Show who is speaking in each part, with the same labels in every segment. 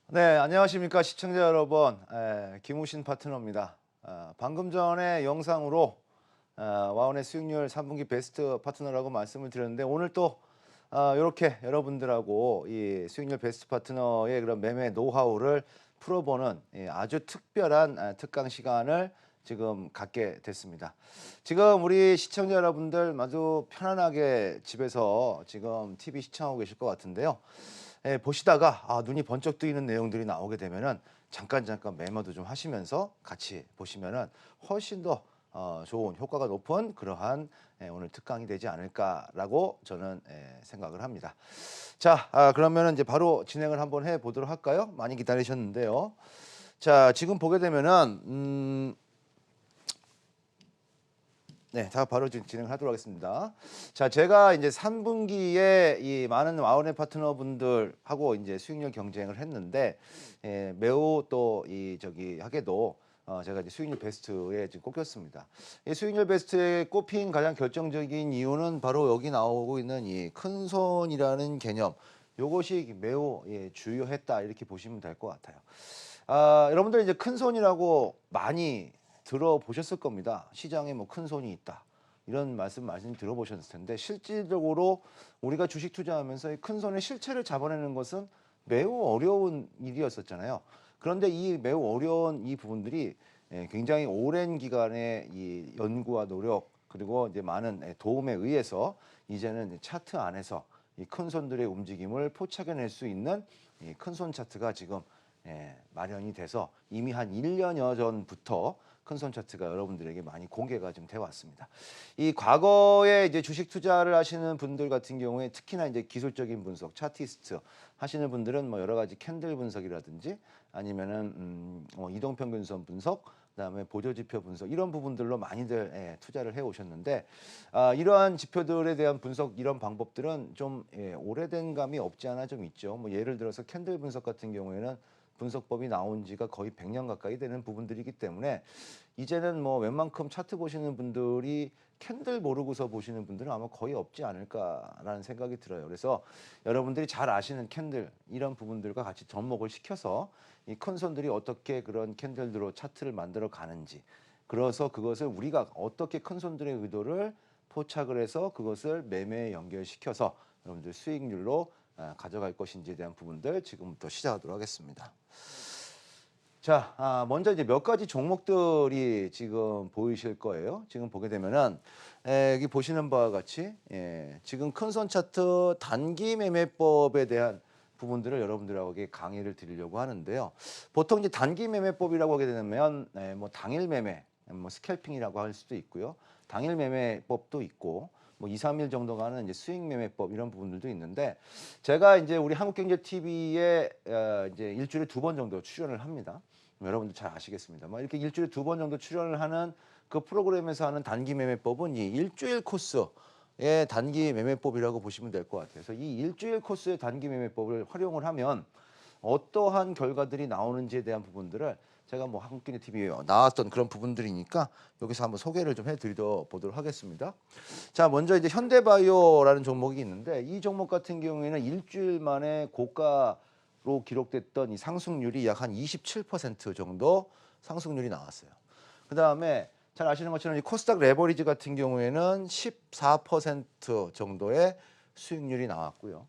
Speaker 1: 네, 안녕하십니까 시청자 여러분. 김우신 파트너입니다. 방금 전에 영상으로 와운의 수익률 3분기 베스트 파트너라고 말씀을 드렸는데 오늘 또 이렇게 여러분들하고 이 수익률 베스트 파트너의 그런 매매 노하우를 풀어보는 아주 특별한 특강 시간을 지금 갖게 됐습니다. 지금 우리 시청자 여러분들 아주 편안하게 집에서 지금 TV 시청하고 계실 것 같은데요. 보시다가 눈이 번쩍 뜨이는 내용들이 나오게 되면은 잠깐 메모도 좀 하시면서 같이 보시면은 훨씬 더 좋은 효과가 높은 그러한 오늘 특강이 되지 않을까라고 저는 생각을 합니다. 자, 그러면은 이제 바로 진행을 한번 해 보도록 할까요? 많이 기다리셨는데요. 자, 지금 보게 되면은 네, 자 바로 진행을 하도록 하겠습니다. 자, 제가 이제 3분기에 이 많은 와운의 파트너분들하고 이제 수익률 경쟁을 했는데 매우 또 이 하게도 제가 이제 수익률 베스트에 지금 꼽혔습니다. 이 수익률 베스트에 꼽힌 가장 결정적인 이유는 바로 여기 나오고 있는 이 큰손이라는 개념. 요것이 매우 주요했다 이렇게 보시면 될 것 같아요. 여러분들 이제 큰손이라고 많이 들어보셨을 겁니다. 시장에 뭐 큰 손이 있다. 이런 말씀 들어보셨을 텐데 실질적으로 우리가 주식 투자하면서 이 큰 손의 실체를 잡아내는 것은 매우 어려운 일이었었잖아요. 그런데 이 매우 어려운 이 부분들이 굉장히 오랜 기간의 이 연구와 노력 그리고 이제 많은 도움에 의해서 이제는 차트 안에서 이 큰 손들의 움직임을 포착해낼 수 있는 이 큰 손 차트가 지금 마련이 돼서 이미 한 1년여 전부터 큰손 차트가 여러분들에게 많이 공개가 좀 되어 왔습니다. 이 과거에 이제 주식 투자를 하시는 분들 같은 경우에 특히나 이제 기술적인 분석, 차티스트 하시는 분들은 뭐 여러 가지 캔들 분석이라든지 아니면은 이동평균선 분석, 그다음에 보조지표 분석 이런 부분들로 많이들 투자를 해 오셨는데 이러한 지표들에 대한 분석 이런 방법들은 좀 오래된 감이 없지 않아 좀 있죠. 뭐 예를 들어서 캔들 분석 같은 경우에는 분석법이 나온 지가 거의 100년 가까이 되는 부분들이기 때문에 이제는 뭐 웬만큼 차트 보시는 분들이 캔들 모르고서 보시는 분들은 아마 거의 없지 않을까라는 생각이 들어요. 그래서 여러분들이 잘 아시는 캔들 이런 부분들과 같이 접목을 시켜서 이 큰 손들이 어떻게 그런 캔들로 차트를 만들어 가는지 그래서 그것을 우리가 어떻게 큰 손들의 의도를 포착을 해서 그것을 매매에 연결시켜서 여러분들 수익률로 가져갈 것인지에 대한 부분들 지금부터 시작하도록 하겠습니다. 자, 먼저 이제 몇 가지 종목들이 지금 보이실 거예요. 지금 보게 되면은 여기 보시는 바와 같이 지금 큰손 차트 단기 매매법에 대한 부분들을 여러분들하고 강의를 드리려고 하는데요. 보통 이제 단기 매매법이라고 하게 되면 뭐 당일 매매, 뭐 스캘핑이라고 할 수도 있고요. 당일 매매법도 있고 뭐 2, 3일 정도 가는 이제 수익 매매법 이런 부분들도 있는데 제가 이제 우리 한국경제TV에 이제 일주일에 2번 정도 출연을 합니다. 여러분들 잘 아시겠습니다. 뭐 이렇게 일주일에 2번 정도 출연을 하는 그 프로그램에서 하는 단기 매매법은 이 일주일 코스의 단기 매매법이라고 보시면 될 것 같아요. 그래서 이 일주일 코스의 단기 매매법을 활용을 하면 어떠한 결과들이 나오는지에 대한 부분들을 제가 뭐 한국경제 TV에 나왔던 그런 부분들이니까 여기서 한번 소개를 좀 해드려 보도록 하겠습니다. 자, 먼저 이제 현대바이오라는 종목이 있는데 이 종목 같은 경우에는 일주일 만에 고가로 기록됐던 이 상승률이 약 한 27% 정도 상승률이 나왔어요. 그 다음에 잘 아시는 것처럼 이 코스닥 레버리지 같은 경우에는 14% 정도의 수익률이 나왔고요.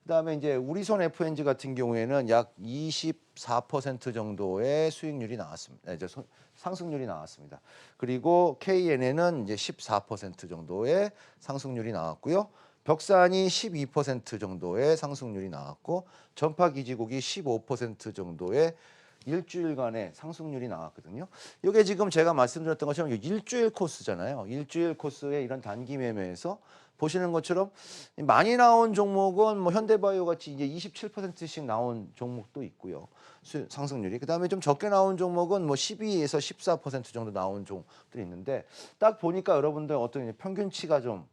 Speaker 1: 그다음에 이제 우리손 FNG 같은 경우에는 약 24% 정도의 수익률이 나왔습니다. 이제 상승률이 나왔습니다. 그리고 KNN은 이제 14% 정도의 상승률이 나왔고요. 벽산이 12% 정도의 상승률이 나왔고 전파기지국이 15% 정도의 일주일간의 상승률이 나왔거든요. 이게 지금 제가 말씀드렸던 것처럼 일주일 코스잖아요. 일주일 코스의 이런 단기 매매에서 보시는 것처럼 많이 나온 종목은 뭐 현대바이오 같이 이제 27%씩 나온 종목도 있고요. 상승률이. 그다음에 좀 적게 나온 종목은 뭐 12에서 14% 정도 나온 종목들이 있는데 딱 보니까 여러분들 어떤 평균치가 좀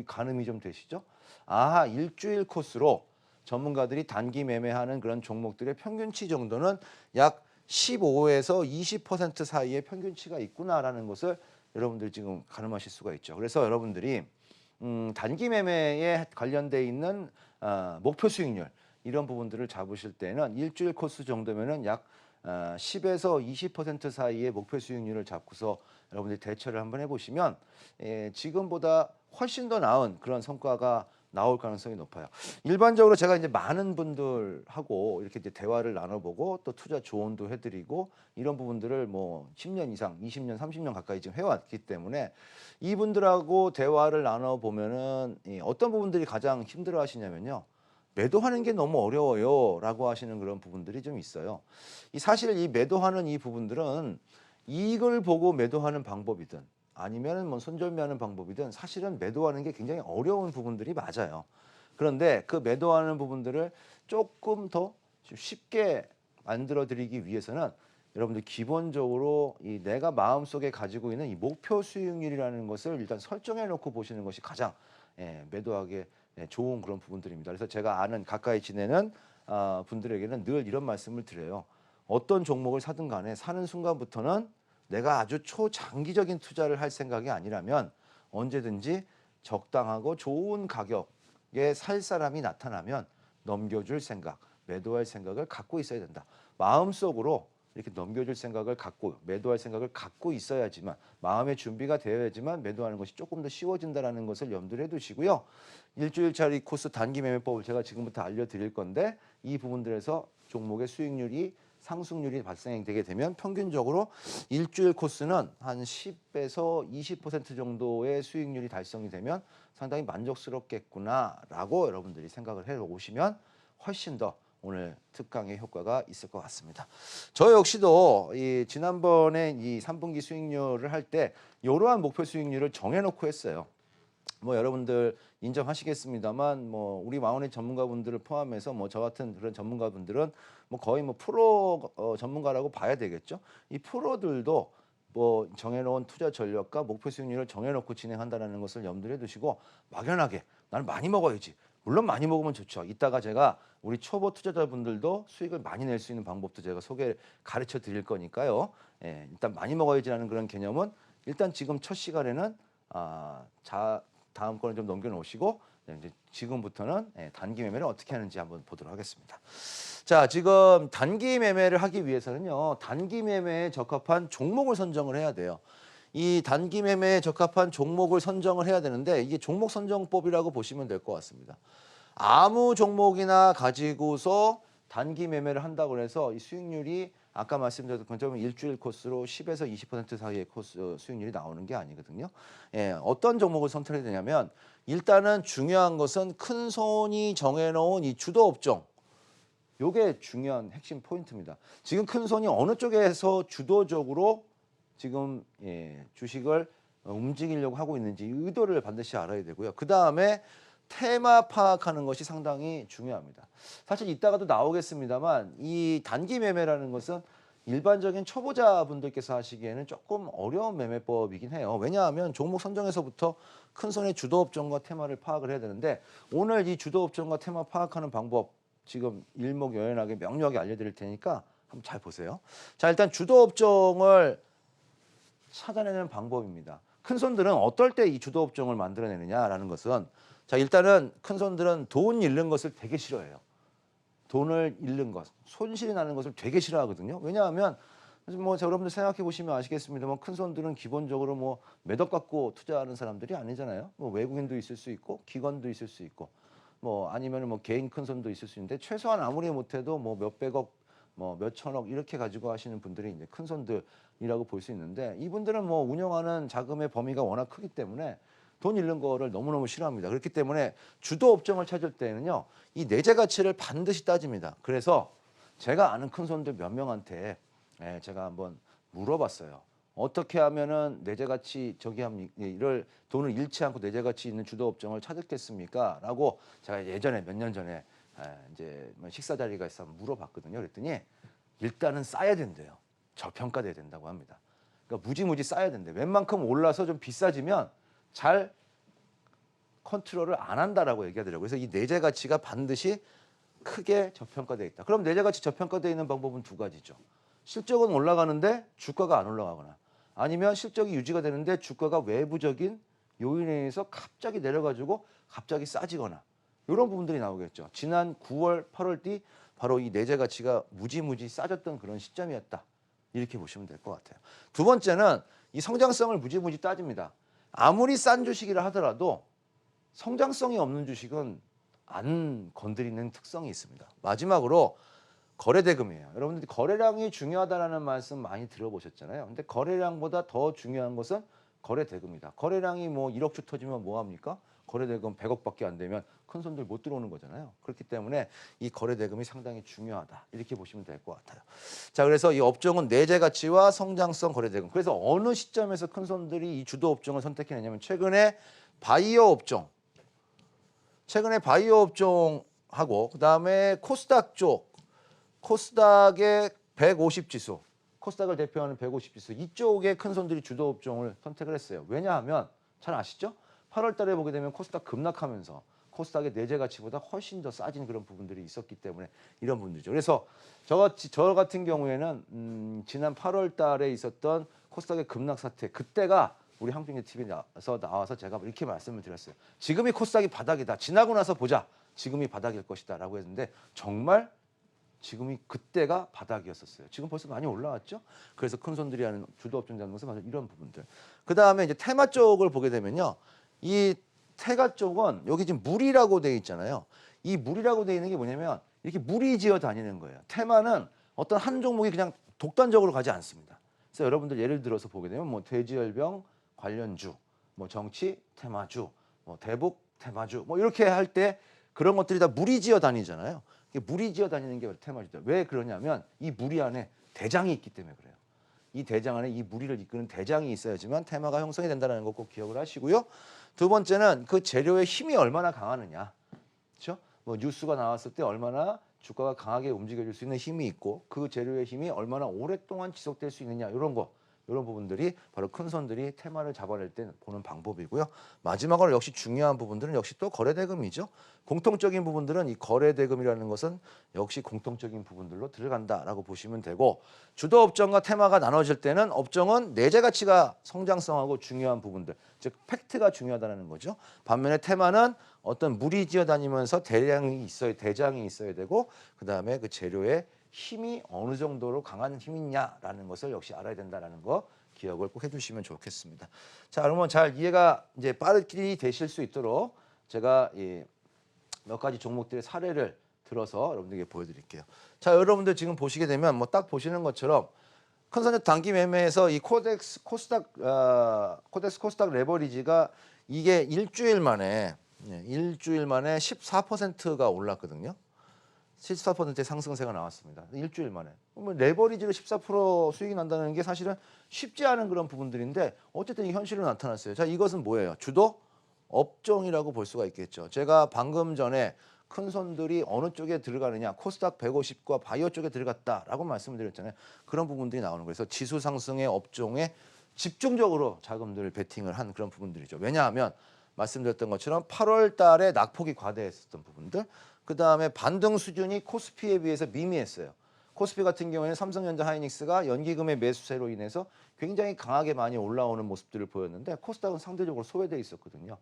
Speaker 1: 가늠이 좀 되시죠? 아하, 일주일 코스로 전문가들이 단기 매매하는 그런 종목들의 평균치 정도는 약 15에서 20% 사이의 평균치가 있구나라는 것을 여러분들 지금 가늠하실 수가 있죠. 그래서 여러분들이 단기 매매에 관련돼 있는 목표 수익률 이런 부분들을 잡으실 때는 일주일 코스 정도면은 약 10에서 20% 사이의 목표 수익률을 잡고서 여러분들이 대처를 한번 해보시면 지금보다 훨씬 더 나은 그런 성과가 나올 가능성이 높아요. 일반적으로 제가 이제 많은 분들하고 이렇게 이제 대화를 나눠보고 또 투자 조언도 해드리고 이런 부분들을 뭐 10년 이상, 20년, 30년 가까이 지금 해왔기 때문에 이분들하고 대화를 나눠보면은 어떤 부분들이 가장 힘들어 하시냐면요. 매도하는 게 너무 어려워요 라고 하시는 그런 부분들이 좀 있어요. 사실 이 매도하는 이 부분들은 이익을 보고 매도하는 방법이든 아니면 뭐 손절매하는 방법이든 사실은 매도하는 게 굉장히 어려운 부분들이 맞아요. 그런데 그 매도하는 부분들을 조금 더 쉽게 만들어 드리기 위해서는 여러분들 기본적으로 이 내가 마음속에 가지고 있는 이 목표 수익률이라는 것을 일단 설정해 놓고 보시는 것이 가장 매도하기에 좋은 그런 부분들입니다. 그래서 제가 아는 가까이 지내는 분들에게는 늘 이런 말씀을 드려요. 어떤 종목을 사든 간에 사는 순간부터는 내가 아주 초장기적인 투자를 할 생각이 아니라면 언제든지 적당하고 좋은 가격에 살 사람이 나타나면 넘겨줄 생각, 매도할 생각을 갖고 있어야 된다. 마음속으로 이렇게 넘겨줄 생각을 갖고 매도할 생각을 갖고 있어야지만 마음의 준비가 되어야지만 매도하는 것이 조금 더 쉬워진다는 것을 염두에 두시고요. 일주일짜리 코스 단기 매매법을 제가 지금부터 알려드릴 건데 이 부분들에서 종목의 수익률이 상승률이 발생되게 되면 평균적으로 일주일 코스는 한 10에서 20% 정도의 수익률이 달성이 되면 상당히 만족스럽겠구나라고 여러분들이 생각을 해 오시면 훨씬 더 오늘 특강의 효과가 있을 것 같습니다. 저 역시도 지난번에 이 3분기 수익률을 할 때 이러한 목표 수익률을 정해놓고 했어요. 뭐 여러분들 인정하시겠습니다만 뭐 우리 마운의 전문가분들을 포함해서 뭐 저 같은 그런 전문가분들은 뭐 거의 뭐 프로 전문가라고 봐야 되겠죠. 이 프로들도 뭐 정해놓은 투자 전략과 목표 수익률을 정해놓고 진행한다는 것을 염두에 두시고 막연하게 나는 많이 먹어야지. 물론 많이 먹으면 좋죠. 이따가 제가 우리 초보 투자자분들도 수익을 많이 낼 수 있는 방법도 제가 가르쳐 드릴 거니까요. 일단 많이 먹어야지라는 그런 개념은 일단 지금 첫 시간에는 다음 거는 좀 넘겨놓으시고 이제 지금부터는 단기 매매를 어떻게 하는지 한번 보도록 하겠습니다. 자, 지금 단기 매매를 하기 위해서는요. 단기 매매에 적합한 종목을 선정을 해야 돼요. 이 단기 매매에 적합한 종목을 선정을 해야 되는데 이게 종목 선정법이라고 보시면 될 것 같습니다. 아무 종목이나 가지고서 단기 매매를 한다고 해서 이 수익률이 아까 말씀드렸던 것처럼 일주일 코스로 10에서 20% 사이의 코스 수익률이 나오는 게 아니거든요. 어떤 종목을 선택해야 되냐면 일단은 중요한 것은 큰 손이 정해놓은 이 주도 업종. 요게 중요한 핵심 포인트입니다. 지금 큰 손이 어느 쪽에서 주도적으로 지금 주식을 움직이려고 하고 있는지 의도를 반드시 알아야 되고요. 그 다음에 테마 파악하는 것이 상당히 중요합니다. 사실 이따가도 나오겠습니다만 이 단기 매매라는 것은 일반적인 초보자분들께서 하시기에는 조금 어려운 매매법이긴 해요. 왜냐하면 종목 선정에서부터 큰 손의 주도 업종과 테마를 파악을 해야 되는데 오늘 이 주도 업종과 테마 파악하는 방법 지금 일목요연하게 명료하게 알려드릴 테니까 한번 잘 보세요. 자, 일단 주도 업종을 찾아내는 방법입니다. 큰 손들은 어떨 때 이 주도 업종을 만들어내느냐라는 것은 자, 일단은 큰 손들은 돈 잃는 것을 되게 싫어해요. 돈을 잃는 것, 손실이 나는 것을 되게 싫어하거든요. 왜냐하면 뭐 여러분들 생각해 보시면 아시겠습니다만 큰 손들은 기본적으로 뭐 매덕 갖고 투자하는 사람들이 아니잖아요. 뭐 외국인도 있을 수 있고 기관도 있을 수 있고 뭐 아니면 뭐 개인 큰 손도 있을 수 있는데 최소한 아무리 못해도 뭐 몇백억 뭐 몇천억 이렇게 가지고 하시는 분들이 이제 큰 손들이라고 볼 수 있는데 이분들은 뭐 운영하는 자금의 범위가 워낙 크기 때문에 돈 잃는 거를 너무너무 싫어합니다. 그렇기 때문에 주도 업종을 찾을 때는요. 이 내재 가치를 반드시 따집니다. 그래서 제가 아는 큰 손들 몇 명한테 제가 한번 물어봤어요. 어떻게 하면은 내재 가치 이를 돈을 잃지 않고 내재 가치 있는 주도 업종을 찾겠습니까? 라고 제가 예전에 몇 년 전에 이제 식사 자리가 있어 물어봤거든요. 그랬더니 일단은 싸야 된대요. 저평가돼야 된다고 합니다. 그러니까 무지무지 싸야 된대. 웬만큼 올라서 좀 비싸지면 잘 컨트롤을 안 한다라고 얘기하더라고요. 그래서 이 내재 가치가 반드시 크게 저평가되어 있다. 그럼 내재 가치 저평가되어 있는 방법은 두 가지죠. 실적은 올라가는데 주가가 안 올라가거나 아니면 실적이 유지가 되는데 주가가 외부적인 요인에 의해서 갑자기 내려가지고 갑자기 싸지거나 이런 부분들이 나오겠죠. 지난 9월, 8월 뒤 바로 이 내재 가치가 무지무지 싸졌던 그런 시점이었다. 이렇게 보시면 될 것 같아요. 두 번째는 이 성장성을 무지무지 따집니다. 아무리 싼 주식이라 하더라도 성장성이 없는 주식은 안 건드리는 특성이 있습니다. 마지막으로 거래대금이에요. 여러분들이 거래량이 중요하다는 말씀 많이 들어보셨잖아요. 근데 거래량보다 더 중요한 것은 거래대금이다. 거래량이 뭐 1억 주 터지면 뭐합니까? 거래대금 100억밖에 안 되면 큰 손들 못 들어오는 거잖아요. 그렇기 때문에 이 거래대금이 상당히 중요하다. 이렇게 보시면 될 것 같아요. 자, 그래서 이 업종은 내재 가치와 성장성 거래대금. 그래서 어느 시점에서 큰 손들이 이 주도 업종을 선택해내냐면 최근에 바이오 업종, 하고 그다음에 코스닥 쪽, 코스닥의 150 지수, 코스닥을 대표하는 150 지수 이쪽에 큰 손들이 주도 업종을 선택을 했어요. 왜냐하면 잘 아시죠? 8월 달에 보게 되면 코스닥 급락하면서 코스닥의 내재 가치보다 훨씬 더 싸진 그런 부분들이 있었기 때문에 이런 분들이죠. 그래서 저 같은 경우에는 지난 8월 달에 있었던 코스닥의 급락 사태, 그때가 우리 한국경제 TV에서 나와서 제가 이렇게 말씀을 드렸어요. 지금이 코스닥이 바닥이다. 지나고 나서 보자. 지금이 바닥일 것이다 라고 했는데 정말 지금이 그때가 바닥이었었어요. 지금 벌써 많이 올라왔죠. 그래서 큰 손들이 하는 주도 업종 잡는 것은 바로 이런 부분들. 그다음에 이제 테마 쪽을 보게 되면요. 이 테마 쪽은 여기 지금 물이라고 돼 있잖아요. 이 물이라고 돼 있는 게 뭐냐면 이렇게 물이 지어 다니는 거예요. 테마는 어떤 한 종목이 그냥 독단적으로 가지 않습니다. 그래서 여러분들 예를 들어서 보게 되면 뭐 돼지열병 관련주, 뭐 정치 테마주, 뭐 대북 테마주, 뭐 이렇게 할 때 그런 것들이 다 물이 지어 다니잖아요. 물이 지어 다니는 게 테마주다. 왜 그러냐면 이 무리 안에 대장이 있기 때문에 그래요. 이 대장 안에 이 무리를 이끄는 대장이 있어야지만 테마가 형성이 된다는 거 꼭 기억을 하시고요. 두 번째는 그 재료의 힘이 얼마나 강하느냐. 그렇죠? 뭐 뉴스가 나왔을 때 얼마나 주가가 강하게 움직여줄 수 있는 힘이 있고 그 재료의 힘이 얼마나 오랫동안 지속될 수 있느냐 이런 거. 이런 부분들이 바로 큰 손들이 테마를 잡아낼 때 보는 방법이고요. 마지막으로 역시 중요한 부분들은 역시 또 거래대금이죠. 공통적인 부분들은 이 거래대금이라는 것은 역시 공통적인 부분들로 들어간다라고 보시면 되고 주도 업종과 테마가 나눠질 때는 업종은 내재 가치가 성장성하고 중요한 부분들, 즉 팩트가 중요하다는 거죠. 반면에 테마는 어떤 물이 지어 다니면서 대장이 있어야 되고 그다음에 그 재료의 힘이 어느 정도로 강한 힘이냐라는 것을 역시 알아야 된다라는 거 기억을 꼭 해두시면 좋겠습니다. 자, 그러면 잘 이해가 이제 빠르게 되실 수 있도록 제가 몇 가지 종목들의 사례를 들어서 여러분들에게 보여드릴게요. 자, 여러분들 지금 보시게 되면 뭐 딱 보시는 것처럼 큰 선적 단기 매매에서 이 코스닥 레버리지가 이게 일주일 만에 14%가 올랐거든요. 14%의 상승세가 나왔습니다. 일주일 만에. 레버리지로 14% 수익이 난다는 게 사실은 쉽지 않은 그런 부분들인데 어쨌든 이 현실로 나타났어요. 자, 이것은 뭐예요? 주도 업종이라고 볼 수가 있겠죠. 제가 방금 전에 큰 손들이 어느 쪽에 들어가느냐, 코스닥 150과 바이오 쪽에 들어갔다라고 말씀을 드렸잖아요. 그런 부분들이 나오는 거예요. 그래서 지수 상승의 업종에 집중적으로 자금들을 베팅을 한 그런 부분들이죠. 왜냐하면 말씀드렸던 것처럼 8월 달에 낙폭이 과대했었던 부분들, 그 다음에 반등 수준이 코스피에 비해서 미미했어요. 코스피 같은 경우에는 삼성전자 하이닉스가 연기금의 매수세로 인해서 굉장히 강하게 많이 올라오는 모습들을 보였는데 코스닥은 상대적으로 소외되어 있었거든요.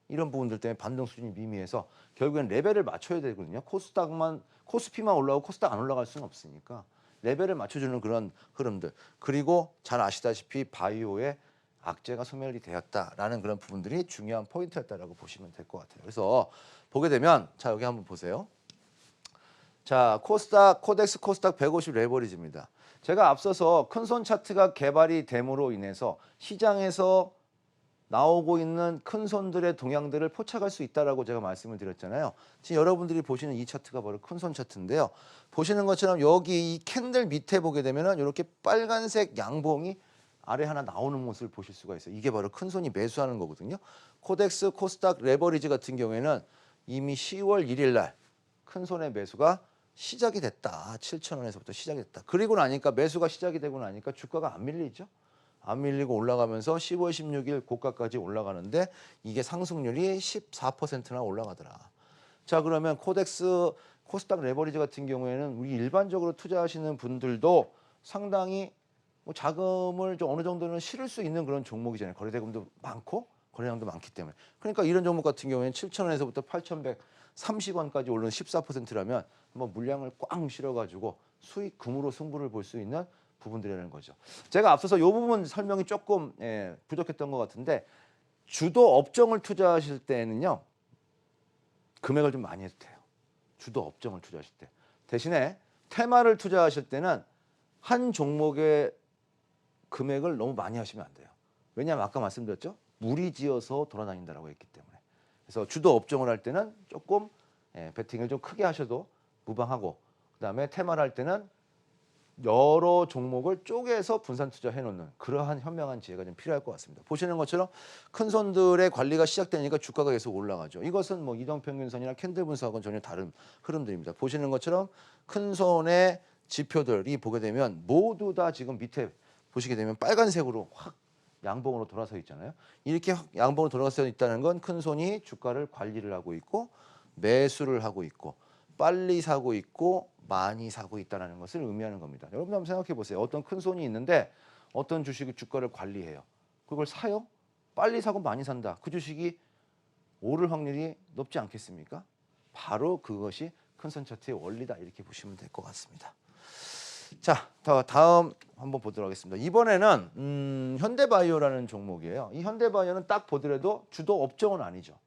Speaker 1: 이런 부분들 때문에 반등 수준이 미미해서 결국엔 레벨을 맞춰야 되거든요. 코스피만 올라오고 코스닥 안 올라갈 수는 없으니까 레벨을 맞춰주는 그런 흐름들. 그리고 잘 아시다시피 바이오의 악재가 소멸이 되었다라는 그런 부분들이 중요한 포인트였다라고 보시면 될 것 같아요. 그래서 보게 되면 자 여기 한번 보세요. 자 코덱스 코스닥 150 레버리지입니다. 제가 앞서서 큰손 차트가 개발이 됨으로 인해서 시장에서 나오고 있는 큰 손들의 동향들을 포착할 수 있다라고 제가 말씀을 드렸잖아요. 지금 여러분들이 보시는 이 차트가 바로 큰 손 차트인데요. 보시는 것처럼 여기 이 캔들 밑에 보게 되면은 이렇게 빨간색 양봉이 아래 하나 나오는 모습을 보실 수가 있어요. 이게 바로 큰 손이 매수하는 거거든요. 코덱스 코스닥 레버리지 같은 경우에는 이미 10월 1일 날 큰 손의 매수가 시작이 됐다. 7,000원에서부터 시작이 됐다. 그리고 나니까 매수가 시작이 되고 나니까 주가가 안 밀리죠. 안 밀리고 올라가면서 10월 16일 고가까지 올라가는데 이게 상승률이 14%나 올라가더라. 자, 그러면 코스닥 레버리지 같은 경우에는 우리 일반적으로 투자하시는 분들도 상당히 뭐 자금을 좀 어느 정도는 실을 수 있는 그런 종목이잖아요. 거래대금도 많고 거래량도 많기 때문에. 그러니까 이런 종목 같은 경우에는 7,000원에서부터 8,100 30원까지 오른 14%라면 한번 물량을 꽝 실어가지고 수익 금으로 승부를 볼 수 있는 부분들이라는 거죠. 제가 앞서서 이 부분 설명이 조금 부족했던 것 같은데 주도 업종을 투자하실 때는요. 금액을 좀 많이 해도 돼요. 주도 업종을 투자하실 때. 대신에 테마를 투자하실 때는 한 종목의 금액을 너무 많이 하시면 안 돼요. 왜냐하면 아까 말씀드렸죠. 무리지어서 돌아다닌다라고 했기 때문에. 그래서 주도 업종을 할 때는 조금 베팅을 좀 크게 하셔도 무방하고 그다음에 테마를 할 때는 여러 종목을 쪼개서 분산 투자해 놓는 그러한 현명한 지혜가 좀 필요할 것 같습니다. 보시는 것처럼 큰 손들의 관리가 시작되니까 주가가 계속 올라가죠. 이것은 뭐 이동평균선이나 캔들 분석하고는 전혀 다른 흐름들입니다. 보시는 것처럼 큰 손의 지표들이 보게 되면 모두 다 지금 밑에 보시게 되면 빨간색으로 확 양봉으로 돌아서 있잖아요. 이렇게 양봉으로 돌아서 있다는 건 큰 손이 주가를 관리를 하고 있고 매수를 하고 있고 빨리 사고 있고 많이 사고 있다는 것을 의미하는 겁니다. 여러분 한번 생각해 보세요. 어떤 큰 손이 있는데 어떤 주식의 주가를 관리해요. 그걸 사요? 빨리 사고 많이 산다. 그 주식이 오를 확률이 높지 않겠습니까? 바로 그것이 큰 손 차트의 원리다. 이렇게 보시면 될 것 같습니다. 자, 다음 한번 보도록 하겠습니다. 이번에는 현대바이오라는 종목이에요. 이 현대바이오는 딱 보더라도 주도 업종은 아니죠.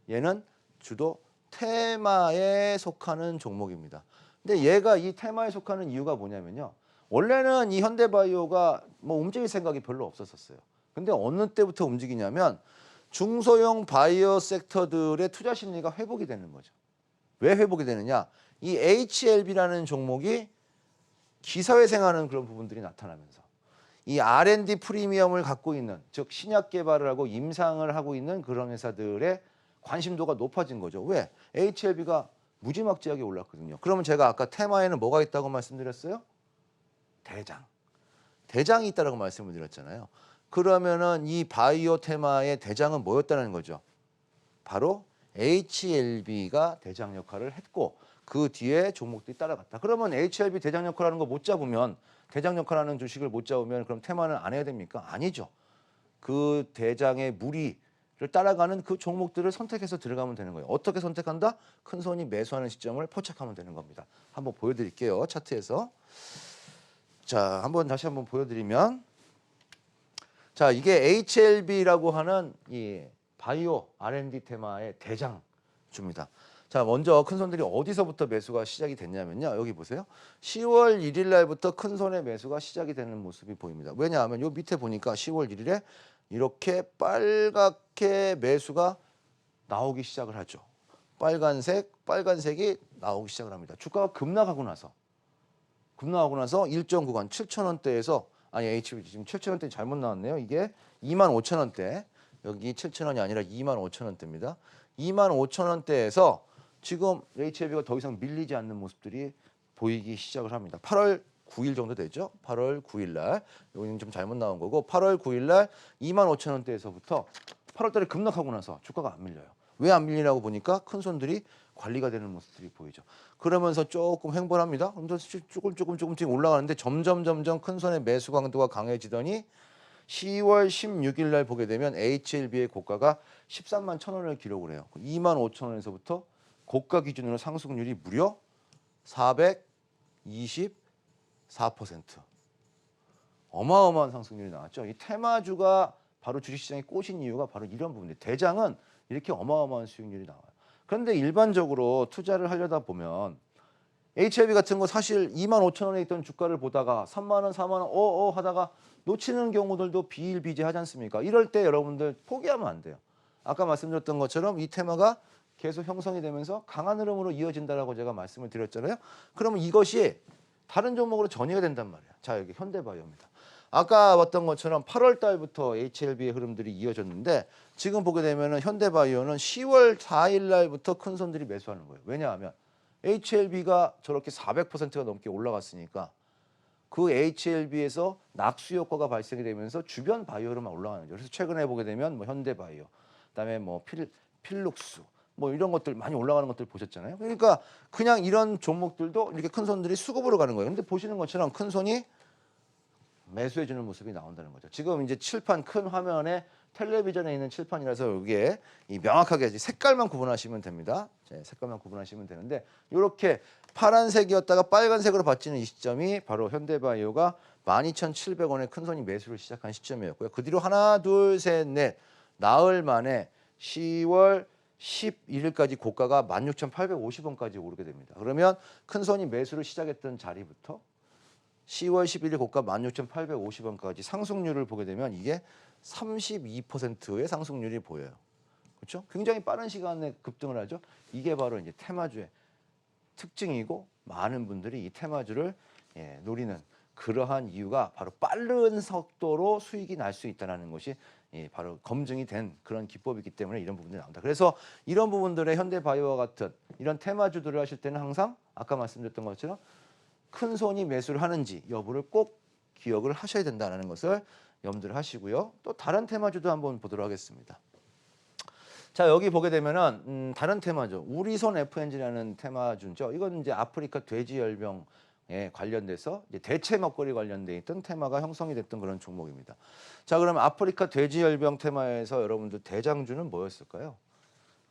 Speaker 1: 얘는 주도 테마에 속하는 종목입니다. 근데 얘가 이 테마에 속하는 이유가 뭐냐면요. 원래는 이 현대바이오가 뭐 움직일 생각이 별로 없었어요. 근데 어느 때부터 움직이냐면 중소형 바이오 섹터들의 투자 심리가 회복이 되는 거죠. 왜 회복이 되느냐? 이 HLB라는 종목이 기사회생하는 그런 부분들이 나타나면서 이 R&D 프리미엄을 갖고 있는 즉 신약 개발을 하고 임상을 하고 있는 그런 회사들의 관심도가 높아진 거죠. 왜? HLB가 무지막지하게 올랐거든요. 그러면 제가 아까 테마에는 뭐가 있다고 말씀드렸어요? 대장. 대장이 있다고 말씀을 드렸잖아요. 그러면은 이 바이오 테마의 대장은 뭐였다는 거죠? 바로 HLB가 대장 역할을 했고 그 뒤에 종목들이 따라갔다. 그러면 HLB 대장 역할하는 거 못 잡으면 대장 역할하는 주식을 못 잡으면 그럼 테마는 안 해야 됩니까? 아니죠. 그 대장의 무리를 따라가는 그 종목들을 선택해서 들어가면 되는 거예요. 어떻게 선택한다? 큰 손이 매수하는 시점을 포착하면 되는 겁니다. 한번 보여드릴게요. 차트에서. 자, 다시 한번 보여드리면 자, 이게 HLB라고 하는 이 바이오 R&D 테마의 대장주입니다. 자, 먼저 큰 손들이 어디서부터 매수가 시작이 됐냐면요. 여기 보세요. 10월 1일 날부터 큰 손의 매수가 시작이 되는 모습이 보입니다. 왜냐하면 요 밑에 보니까 10월 1일에 이렇게 빨갛게 매수가 나오기 시작을 하죠. 빨간색이 나오기 시작을 합니다. 주가가 급락하고 나서 일정 구간 7,000원대에서 아니 HB 지금 7,000원대 잘못 나왔네요. 이게 25,000원대. 여기 7,000원이 아니라 25,000원대입니다. 25,000원대에서 지금 HLB가 더 이상 밀리지 않는 모습들이 보이기 시작을 합니다. 8월 9일 정도 되죠. 8월 9일 날. 여기는 좀 잘못 나온 거고 8월 9일 날 25,000원대에서부터 8월 달에 급락하고 나서 주가가 안 밀려요. 왜 안 밀리냐고 보니까 큰 손들이 관리가 되는 모습들이 보이죠. 그러면서 조금 횡보합니다. 그럼 조금씩 올라가는데 점점 큰 손의 매수 강도가 강해지더니 10월 16일 날 보게 되면 HLB의 고가가 13만 1,000원을 기록을 해요. 2만 5,000원에서부터 고가 기준으로 상승률이 무려 424%. 어마어마한 상승률이 나왔죠. 이 테마주가 바로 주식시장에 꼬신 이유가 바로 이런 부분이에요. 대장은 이렇게 어마어마한 수익률이 나와요. 그런데 일반적으로 투자를 하려다 보면 HLB 같은 거 사실 2만 5,000원에 있던 주가를 보다가 3만 원, 4만 원 하다가 놓치는 경우들도 비일비재하지 않습니까? 이럴 때 여러분들 포기하면 안 돼요. 아까 말씀드렸던 것처럼 이 테마가 계속 형성이 되면서 강한 흐름으로 이어진다라고 제가 말씀을 드렸잖아요. 그러면 이것이 다른 종목으로 전이가 된단 말이에요. 자, 여기 현대바이오입니다. 아까 봤던 것처럼 8월 달부터 HLB의 흐름들이 이어졌는데 지금 보게 되면 현대바이오는 10월 4일 날부터 큰 손들이 매수하는 거예요. 왜냐하면 HLB가 저렇게 400%가 넘게 올라갔으니까 그 HLB에서 낙수 효과가 발생이 되면서 주변 바이오로만 올라가는 거죠. 그래서 최근에 보게 되면 뭐 현대바이오, 그다음에 뭐 필룩스 뭐 이런 것들 많이 올라가는 것들 보셨잖아요. 그러니까 그냥 이런 종목들도 이렇게 큰 손들이 수급으로 가는 거예요. 근데 보시는 것처럼 큰 손이 매수해주는 모습이 나온다는 거죠. 지금 이제 칠판 큰 화면에 텔레비전에 있는 칠판이라서 여기에 이 명확하게 색깔만 구분하시면 됩니다. 색깔만 구분하시면 되는데 이렇게 파란색이었다가 빨간색으로 바뀌는 이 시점이 바로 현대바이오가 12,700원에 큰손이 매수를 시작한 시점이었고요. 그 뒤로 하나, 둘, 셋, 넷 나흘 만에 10월 11일까지 고가가 16,850원까지 오르게 됩니다. 그러면 큰손이 매수를 시작했던 자리부터 10월 11일 고가 16,850원까지 상승률을 보게 되면 이게 32%의 상승률이 보여요. 그렇죠? 굉장히 빠른 시간에 급등을 하죠. 이게 바로 이제 테마주의 특징이고 많은 분들이 이 테마주를 노리는 그러한 이유가 바로 빠른 속도로 수익이 날 수 있다는 것이 바로 검증이 된 그런 기법이기 때문에 이런 부분들이 나온다. 그래서 이런 부분들의 현대바이오와 같은 이런 테마주들을 하실 때는 항상 아까 말씀드렸던 것처럼 큰 손이 매수를 하는지 여부를 꼭 기억을 하셔야 된다는 것을 염두를 하시고요. 또 다른 테마주도 한번 보도록 하겠습니다. 자, 여기 보게 되면은 다른 테마죠. 우리손 FNG라는 테마주죠. 이건 이제 아프리카 돼지열병에 관련돼서 이제 대체 먹거리 관련돼 있던 테마가 형성이 됐던 그런 종목입니다. 자, 그러면 아프리카 돼지열병 테마에서 여러분들 대장주는 뭐였을까요?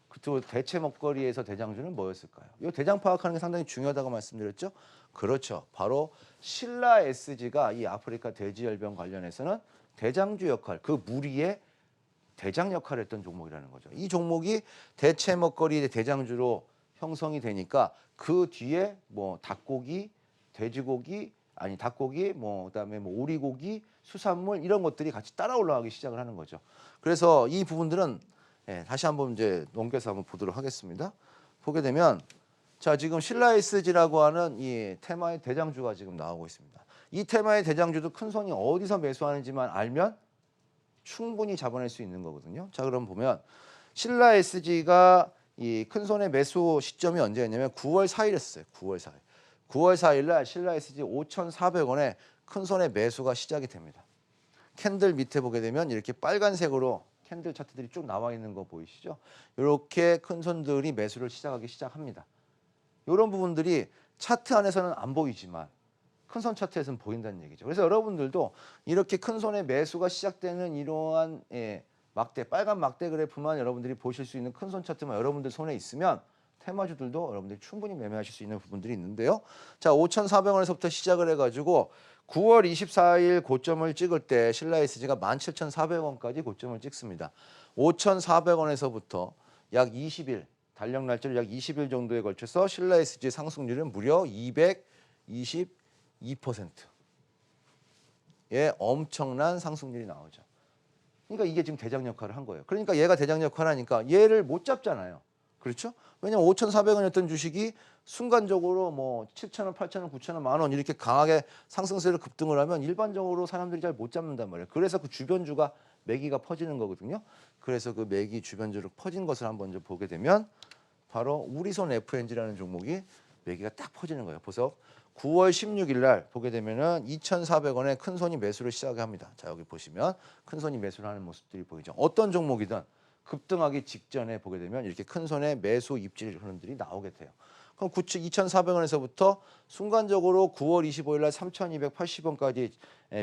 Speaker 1: 그쪽 대체 먹거리에서 대장주는 뭐였을까요? 이 대장 파악하는 게 상당히 중요하다고 말씀드렸죠. 그렇죠. 바로 신라 SG가 이 아프리카 돼지열병 관련해서는 대장주 역할, 그 무리의 대장 역할을 했던 종목이라는 거죠. 이 종목이 대체 먹거리의 대장주로 형성이 되니까 그 뒤에 뭐 닭고기, 돼지고기, 아니 닭고기, 뭐 그다음에 뭐 오리고기, 수산물 이런 것들이 같이 따라 올라가기 시작을 하는 거죠. 그래서 이 부분들은 다시 한번 이제 넘겨서 한번 보도록 하겠습니다. 보게 되면 자, 지금 신라 SG라고 하는 이 테마의 대장주가 지금 나오고 있습니다. 이 테마의 대장주도 큰 손이 어디서 매수하는지만 알면 충분히 잡아낼 수 있는 거거든요. 자, 그럼 보면 신라 SG가 이 큰 손의 매수 시점이 언제였냐면 9월 4일이었어요. 9월 4일. 9월 4일 날 신라 SG 5,400원에 큰 손의 매수가 시작이 됩니다. 캔들 밑에 보게 되면 이렇게 빨간색으로 캔들 차트들이 쭉 나와 있는 거 보이시죠? 이렇게 큰 손들이 매수를 시작합니다. 이런 부분들이 차트 안에서는 안 보이지만 큰 손 차트에서는 보인다는 얘기죠. 그래서 여러분들도 이렇게 큰 손의 매수가 시작되는 이러한 막대, 빨간 막대 그래프만 여러분들이 보실 수 있는 큰 손 차트만 여러분들 손에 있으면 테마주들도 여러분들이 충분히 매매하실 수 있는 부분들이 있는데요. 자, 5,400원에서부터 시작을 해가지고 9월 24일 고점을 찍을 때 신라 SG가 17,400원까지 고점을 찍습니다. 5,400원에서부터 약 20일, 달력 날짜로 약 20일 정도에 걸쳐서 신라 SG 상승률은 무려 222%의 엄청난 상승률이 나오죠. 그러니까 이게 지금 대장 역할을 한 거예요. 그러니까 얘가 대장 역할을 하니까 얘를 못 잡잖아요. 그렇죠? 왜냐면 5,400원이었던 주식이 순간적으로 뭐 7,000원, 8,000원, 9,000원, 만원 이렇게 강하게 상승세를 급등을 하면 일반적으로 사람들이 잘 못 잡는단 말이에요. 그래서 그 주변주가 매기가 퍼지는 거거든요. 그래서 그 매기 주변주로 퍼진 것을 한번 좀 보게 되면 바로 우리손 FNG라는 종목이 매기가 딱 퍼지는 거예요. 그래서 9월 16일 날 보게 되면은 2,400원에 큰 손이 매수를 시작합니다. 자, 여기 보시면 큰 손이 매수를 하는 모습들이 보이죠. 어떤 종목이든 급등하기 직전에 보게 되면 이렇게 큰 손의 매수 입질 흐름들이 나오게 돼요. 그럼 2,400원에서부터 순간적으로 9월 25일 날 3,280원까지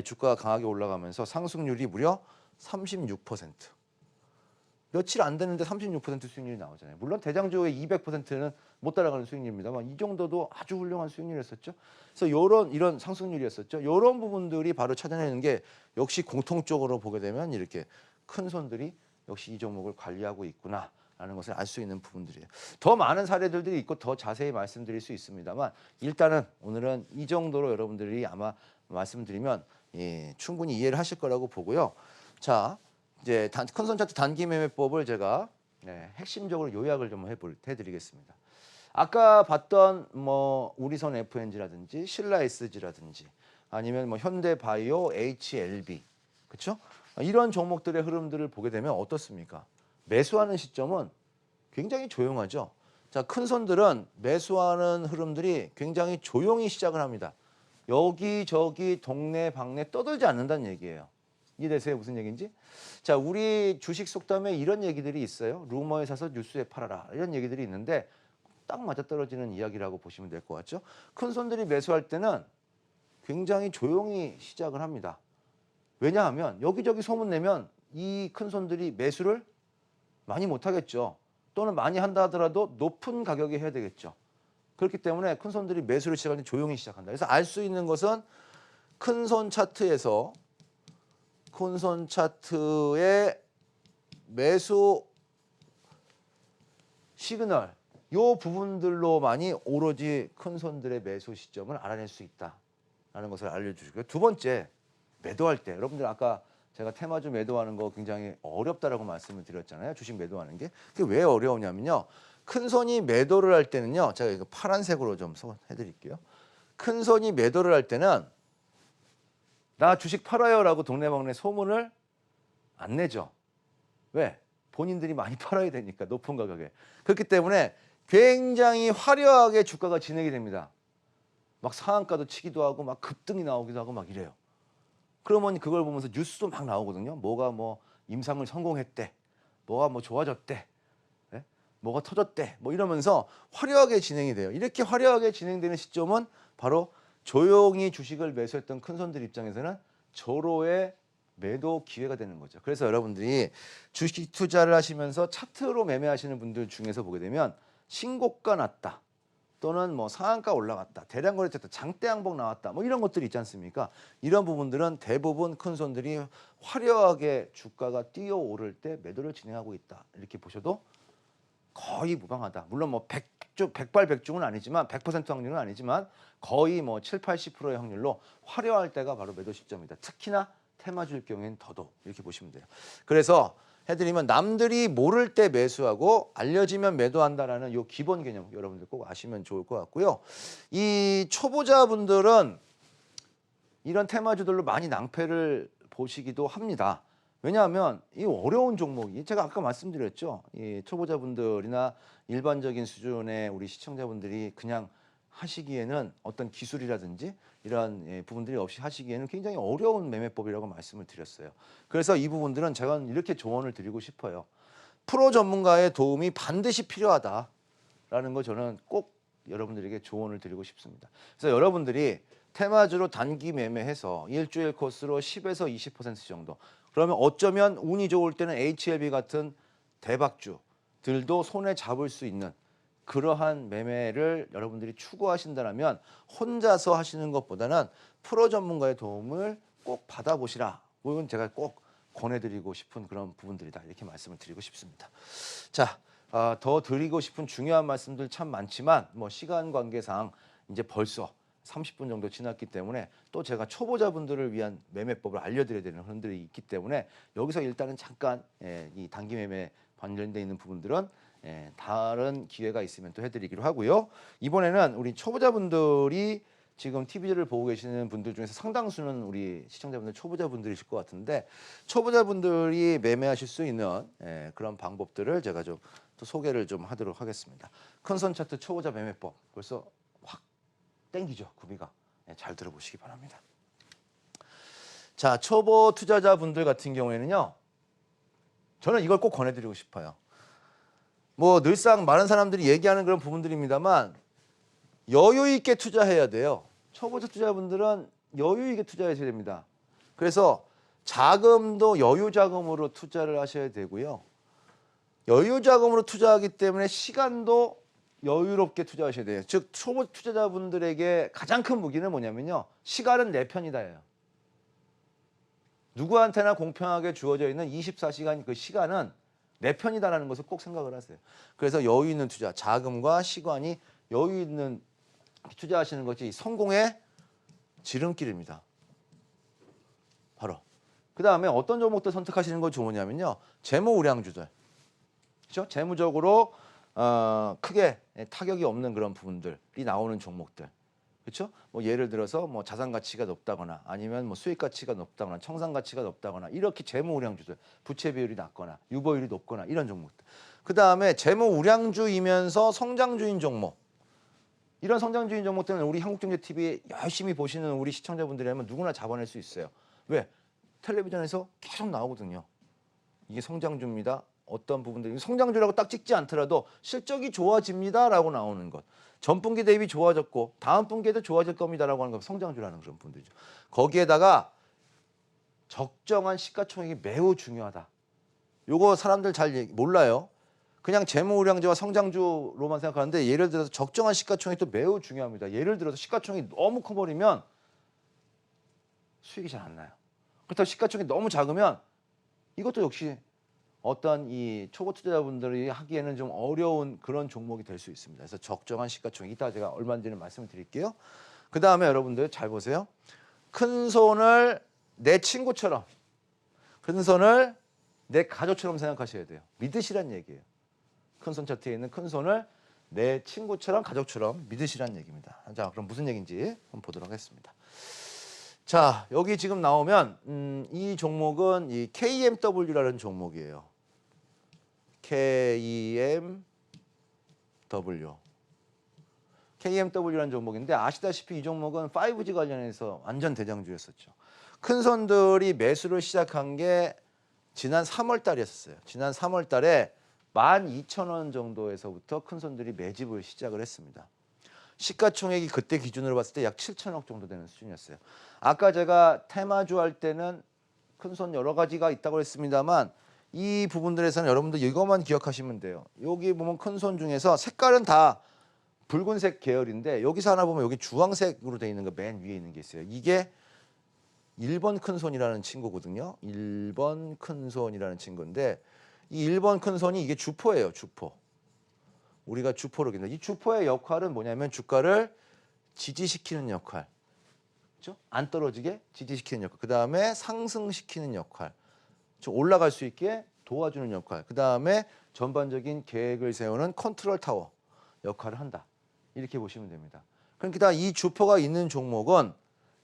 Speaker 1: 주가가 강하게 올라가면서 상승률이 무려 36%. 며칠 안 됐는데 36% 수익률이 나오잖아요. 물론 대장주의 200%는 못 따라가는 수익률입니다만 이 정도도 아주 훌륭한 수익률이었었죠. 그래서 이런 상승률이었었죠. 이런 부분들이 바로 찾아내는 게 역시 공통적으로 보게 되면 이렇게 큰 손들이 역시 이 종목을 관리하고 있구나라는 것을 알 수 있는 부분들이에요. 더 많은 사례들이 있고 더 자세히 말씀드릴 수 있습니다만 일단은 오늘은 이 정도로 여러분들이 아마 말씀드리면 충분히 이해를 하실 거라고 보고요. 자, 이제 큰손 차트 단기 매매법을 제가 핵심적으로 요약을 좀 해드리겠습니다. 아까 봤던 뭐 우리손 FNG라든지 신라 SG라든지 아니면 뭐 현대바이오, HLB, 그렇죠? 이런 종목들의 흐름들을 보게 되면 어떻습니까? 매수하는 시점은 굉장히 조용하죠. 자, 큰 손들은 매수하는 흐름들이 굉장히 조용히 시작을 합니다. 여기저기 동네 방네 떠들지 않는다는 얘기예요. 이해되세요? 무슨 얘기인지? 자, 우리 주식 속담에 이런 얘기들이 있어요. 루머에 사서 뉴스에 팔아라. 이런 얘기들이 있는데 딱 맞아떨어지는 이야기라고 보시면 될 것 같죠? 큰 손들이 매수할 때는 굉장히 조용히 시작을 합니다. 왜냐하면 여기저기 소문내면 이 큰손들이 매수를 많이 못하겠죠. 또는 많이 한다 하더라도 높은 가격에 해야 되겠죠. 그렇기 때문에 큰손들이 매수를 시작할 때 조용히 시작한다. 그래서 알 수 있는 것은 큰손 차트에서 큰손 차트의 매수 시그널 요 부분들로만이 오로지 큰손들의 매수 시점을 알아낼 수 있다라는 것을 알려주시고요. 두 번째, 매도할 때 여러분들 아까 제가 테마주 매도하는 거 굉장히 어렵다라고 말씀을 드렸잖아요. 주식 매도하는 게. 그게 왜 어려우냐면요. 큰손이 매도를 할 때는요. 제가 이거 파란색으로 좀 해드릴게요. 큰손이 매도를 할 때는 나 주식 팔아요라고 동네방네 소문을 안 내죠. 왜? 본인들이 많이 팔아야 되니까 높은 가격에. 그렇기 때문에 굉장히 화려하게 주가가 진행이 됩니다. 막 상한가도 치기도 하고 막 급등이 나오기도 하고 막 이래요. 그러면 그걸 보면서 뉴스도 막 나오거든요. 뭐가 뭐 임상을 성공했대. 뭐가 뭐 좋아졌대. 네? 뭐가 터졌대. 뭐 이러면서 화려하게 진행이 돼요. 이렇게 화려하게 진행되는 시점은 바로 조용히 주식을 매수했던 큰손들 입장에서는 절호의 매도 기회가 되는 거죠. 그래서 여러분들이 주식 투자를 하시면서 차트로 매매하시는 분들 중에서 보게 되면 신고가 났다. 또는 뭐 상한가 올라갔다. 대량 거래됐다. 장대 양봉 나왔다. 뭐 이런 것들이 있지 않습니까? 이런 부분들은 대부분 큰손들이 화려하게 주가가 뛰어오를 때 매도를 진행하고 있다. 이렇게 보셔도 거의 무방하다. 물론 뭐 백발백중은 아니지만 100% 확률은 아니지만 거의 뭐 7, 80%의 확률로 화려할 때가 바로 매도 시점이다. 특히나 테마주일 경우에는 더더욱 이렇게 보시면 돼요. 그래서 해드리면 남들이 모를 때 매수하고 알려지면 매도한다라는 요 기본 개념 여러분들 꼭 아시면 좋을 것 같고요. 이 초보자분들은 이런 테마주들로 많이 낭패를 보시기도 합니다. 왜냐하면 이 어려운 종목이 제가 아까 말씀드렸죠. 이 초보자분들이나 일반적인 수준의 우리 시청자분들이 그냥 하시기에는 어떤 기술이라든지 이러한 부분들이 없이 하시기에는 굉장히 어려운 매매법이라고 말씀을 드렸어요. 그래서 이 부분들은 제가 이렇게 조언을 드리고 싶어요. 프로 전문가의 도움이 반드시 필요하다라는 거 저는 꼭 여러분들에게 조언을 드리고 싶습니다. 그래서 여러분들이 테마주로 단기 매매해서 일주일 코스로 10에서 20% 정도. 그러면 어쩌면 운이 좋을 때는 HLB 같은 대박주들도 손에 잡을 수 있는 그러한 매매를 여러분들이 추구하신다면 혼자서 하시는 것보다는 프로 전문가의 도움을 꼭 받아보시라. 이건 제가 꼭 권해드리고 싶은 그런 부분들이다. 이렇게 말씀을 드리고 싶습니다. 자, 더 드리고 싶은 중요한 말씀들 참 많지만 뭐 시간 관계상 이제 벌써 30분 정도 지났기 때문에 또 제가 초보자분들을 위한 매매법을 알려드려야 되는 흐름들이 있기 때문에 여기서 일단은 잠깐 이 단기 매매 관련돼 있는 부분들은 다른 기회가 있으면 또 해드리기로 하고요. 이번에는 우리 초보자분들이 지금 TV를 보고 계시는 분들 중에서 상당수는 우리 시청자분들 초보자분들이실 것 같은데 초보자분들이 매매하실 수 있는 그런 방법들을 제가 좀 또 소개를 좀 하도록 하겠습니다. 큰손 차트 초보자 매매법 벌써 확 땡기죠. 구비가. 잘 들어보시기 바랍니다. 자, 초보 투자자분들 같은 경우에는요. 저는 이걸 꼭 권해드리고 싶어요. 뭐 늘상 많은 사람들이 얘기하는 그런 부분들입니다만 여유 있게 투자해야 돼요. 초보자 투자분들은 여유 있게 투자하셔야 됩니다. 그래서 자금도 여유 자금으로 투자를 하셔야 되고요. 여유 자금으로 투자하기 때문에 시간도 여유롭게 투자하셔야 돼요. 즉 초보 투자자분들에게 가장 큰 무기는 뭐냐면요. 시간은 내 편이다예요. 누구한테나 공평하게 주어져 있는 24시간 그 시간은 내 편이다라는 것을 꼭 생각을 하세요. 그래서 여유 있는 투자, 자금과 시간이 여유 있는 투자하시는 것이 성공의 지름길입니다. 바로. 그 다음에 어떤 종목들 선택하시는 거 좋으냐면요. 재무우량주들. 그렇죠? 재무적으로 크게 타격이 없는 그런 부분들이 나오는 종목들. 그렇죠? 뭐 예를 들어서 뭐 자산 가치가 높다거나 아니면 뭐 수익 가치가 높다거나 청산 가치가 높다거나 이렇게 재무 우량주들 부채 비율이 낮거나 유보율이 높거나 이런 종목들. 그다음에 재무 우량주이면서 성장주인 종목. 이런 성장주인 종목들은 우리 한국경제TV 열심히 보시는 우리 시청자분들이라면 누구나 잡아낼 수 있어요. 왜? 텔레비전에서 계속 나오거든요. 이게 성장주입니다. 어떤 부분들이 성장주라고 딱 찍지 않더라도 실적이 좋아집니다라고 나오는 것. 전 분기 대비 좋아졌고 다음 분기에도 좋아질 겁니다라고 하는 건 성장주라는 그런 분들이죠. 거기에다가 적정한 시가총액이 매우 중요하다. 요거 사람들 잘 몰라요. 그냥 재무우량제와 성장주로만 생각하는데 예를 들어서 적정한 시가총액도 매우 중요합니다. 예를 들어서 시가총액이 너무 커버리면 수익이 잘 안 나요. 그렇다고 시가총액이 너무 작으면 이것도 역시 어떤 이 초보 투자자분들이 하기에는 좀 어려운 그런 종목이 될 수 있습니다. 그래서 적정한 시가총액 이따 제가 얼마인지는 말씀을 드릴게요. 그 다음에 여러분들 잘 보세요. 큰 손을 내 친구처럼, 큰 손을 내 가족처럼 생각하셔야 돼요. 믿으시란 얘기예요. 큰 손 차트에 있는 큰 손을 내 친구처럼 가족처럼 믿으시란 얘기입니다. 자, 그럼 무슨 얘기인지 한번 보도록 하겠습니다. 자, 여기 지금 나오면 이 종목은 이 KMW라는 종목이에요. KMW라는 종목인데 아시다시피 이 종목은 5G 관련해서 완전 대장주였었죠. 큰 손들이 매수를 시작한 게 지난 3월 달이었어요. 지난 3월 달에 12,000원 정도에서부터 큰 손들이 매집을 시작을 했습니다. 시가총액이 그때 기준으로 봤을 때 약 7천억 정도 되는 수준이었어요. 아까 제가 테마주 할 때는 큰 손 여러 가지가 있다고 했습니다만 이 부분들에서는 여러분들 이것만 기억하시면 돼요. 여기 보면 큰 손 중에서 색깔은 다 붉은색 계열인데 여기서 하나 보면 여기 주황색으로 되어 있는 거 맨 위에 있는 게 있어요. 이게 1번 큰 손이라는 친구거든요. 1번 큰 손이라는 친구인데 이 1번 큰 손이 이게 주포예요. 주포. 우리가 주포로 기는이 주포의 역할은 뭐냐면 주가를 지지시키는 역할. 그렇죠? 안 떨어지게 지지시키는 역할. 그다음에 상승시키는 역할. 올라갈 수 있게 도와주는 역할. 그다음에 전반적인 계획을 세우는 컨트롤 타워 역할을 한다. 이렇게 보시면 됩니다. 그러니까 이 주포가 있는 종목은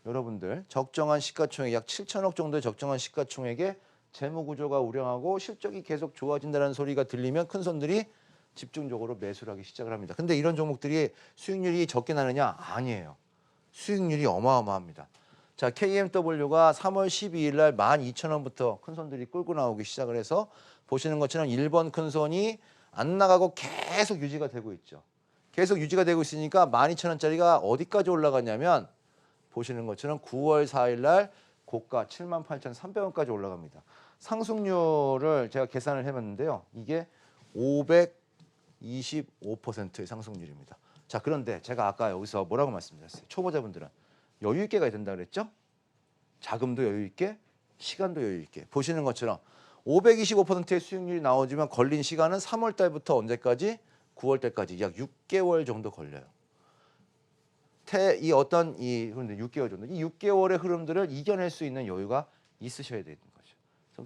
Speaker 1: 여러분들 적정한 시가총액 약 7천억 정도의 적정한 시가총액에 재무구조가 우량하고 실적이 계속 좋아진다는 소리가 들리면 큰 손들이 집중적으로 매수를 하기 시작을 합니다. 근데 이런 종목들이 수익률이 적게 나느냐? 아니에요. 수익률이 어마어마합니다. 자, KMW가 3월 12일 날 12,000원부터 큰 손들이 끌고 나오기 시작을 해서 보시는 것처럼 1번 큰 손이 안 나가고 계속 유지가 되고 있죠. 계속 유지가 되고 있으니까 12,000원짜리가 어디까지 올라갔냐면 보시는 것처럼 9월 4일 날 고가 78,300원까지 올라갑니다. 상승률을 제가 계산을 해봤는데요. 이게 525%의 상승률입니다. 자, 그런데 제가 아까 여기서 뭐라고 말씀드렸어요? 초보자분들은 여유 있게 가야 된다 그랬죠? 자금도 여유 있게, 시간도 여유 있게. 보시는 것처럼 525%의 수익률이 나오지만 걸린 시간은 3월 달부터 언제까지? 9월 달까지 약 6개월 정도 걸려요. 이 어떤 그런데 6개월 정도. 이 6개월의 흐름들을 이겨낼 수 있는 여유가 있으셔야 되는 거죠.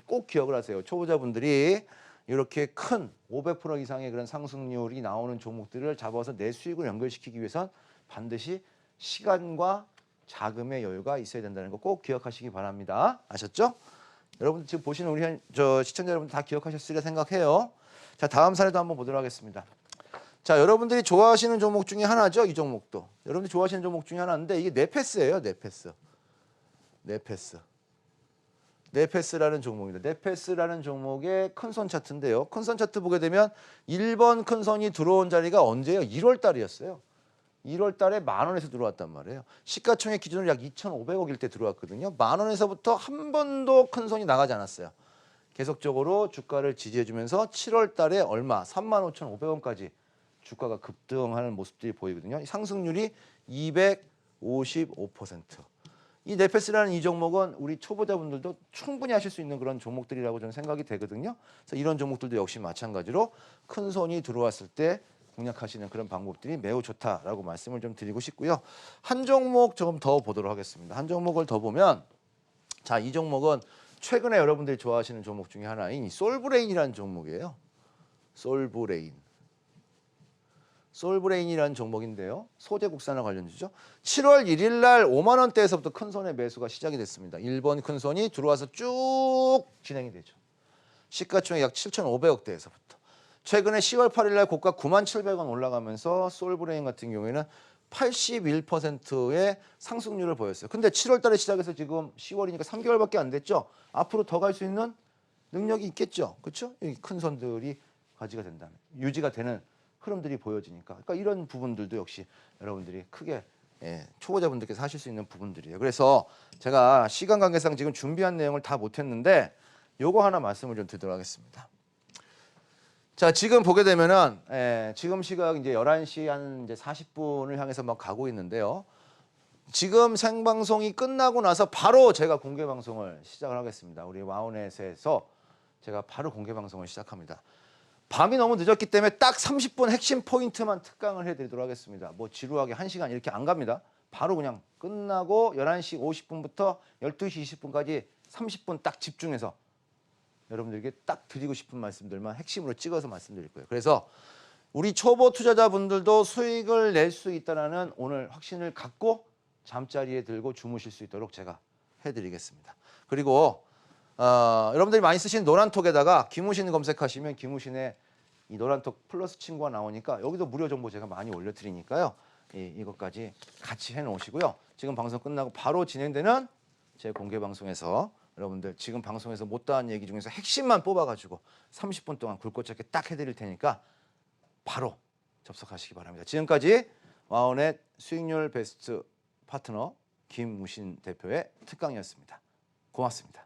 Speaker 1: 꼭 기억을 하세요. 초보자분들이 이렇게 큰 500% 이상의 그런 상승률이 나오는 종목들을 잡아서 내 수익을 연결시키기 위해선 반드시 시간과 자금의 여유가 있어야 된다는 거 꼭 기억하시기 바랍니다. 아셨죠? 여러분들 지금 보시는 우리 시청자 여러분 다 기억하셨으리라 생각해요. 자, 다음 사례도 한번 보도록 하겠습니다. 자, 여러분들이 좋아하시는 종목 중에 하나죠. 이 종목도. 여러분들이 좋아하시는 종목 중에 하나인데 이게 네페스예요. 네페스. 네페스라는 종목입니다. 네페스라는 종목의 큰손 차트인데요. 큰손 차트 보게 되면 1번 큰손이 들어온 자리가 언제예요? 1월 달이었어요. 1월 달에 10,000원에서 들어왔단 말이에요. 시가총액 기준으로 약 2,500억일 때 들어왔거든요. 10,000원에서부터 한 번도 큰손이 나가지 않았어요. 계속적으로 주가를 지지해주면서 7월 달에 얼마? 35,500원까지 주가가 급등하는 모습들이 보이거든요. 상승률이 255%. 이 네페스라는 이 종목은 우리 초보자분들도 충분히 하실 수 있는 그런 종목들이라고 저는 생각이 되거든요. 그래서 이런 종목들도 역시 마찬가지로 큰 손이 들어왔을 때 공략하시는 그런 방법들이 매우 좋다라고 말씀을 좀 드리고 싶고요. 한 종목 좀 더 보도록 하겠습니다. 한 종목을 더 보면 자, 이 종목은 최근에 여러분들이 좋아하시는 종목 중에 하나인 솔브레인이라는 종목이에요. 솔브레인이라는 종목인데요. 소재 국산화 관련주죠. 7월 1일 날 5만 원대에서부터 큰 손의 매수가 시작이 됐습니다. 1번 큰 손이 들어와서 쭉 진행이 되죠. 시가총액 약 7,500억대에서부터. 최근에 10월 8일 날 고가 97,000원 올라가면서 솔브레인 같은 경우에는 81%의 상승률을 보였어요. 근데 7월 달에 시작해서 지금 10월이니까 3개월밖에 안 됐죠. 앞으로 더 갈 수 있는 능력이 있겠죠. 그렇죠? 큰 손들이 가지가 된다면 유지가 되는 흐름들이 보여지니까. 그러니까 이런 부분들도 역시 여러분들이 크게 초보자분들께서 하실 수 있는 부분들이에요. 그래서 제가 시간 관계상 지금 준비한 내용을 다 못했는데 요거 하나 말씀을 좀 드리도록 하겠습니다. 자, 지금 보게 되면은 지금 시각 이제 11시 한 이제 40분을 향해서 막 가고 있는데요. 지금 생방송이 끝나고 나서 바로 제가 공개 방송을 시작을 하겠습니다. 우리 와우넷에서 제가 바로 공개 방송을 시작합니다. 밤이 너무 늦었기 때문에 딱 30분 핵심 포인트만 특강을 해드리도록 하겠습니다. 뭐 지루하게 1시간 이렇게 안 갑니다. 바로 그냥 끝나고 11시 50분부터 12시 20분까지 30분 딱 집중해서 여러분들에게 딱 드리고 싶은 말씀들만 핵심으로 찍어서 말씀드릴 거예요. 그래서 우리 초보 투자자분들도 수익을 낼 수 있다는 오늘 확신을 갖고 잠자리에 들고 주무실 수 있도록 제가 해드리겠습니다. 그리고 여러분들이 많이 쓰시는 노란톡에다가 김우신 검색하시면 김우신의 이 노란톡 플러스 친구가 나오니까 여기도 무료 정보 제가 많이 올려드리니까요. 이것까지 같이 해놓으시고요. 지금 방송 끝나고 바로 진행되는 제 공개 방송에서 여러분들 지금 방송에서 못다한 얘기 중에서 핵심만 뽑아가지고 30분 동안 굵고 짧게 딱 해드릴 테니까 바로 접속하시기 바랍니다. 지금까지 와우넷 수익률 베스트 파트너 김우신 대표의 특강이었습니다. 고맙습니다.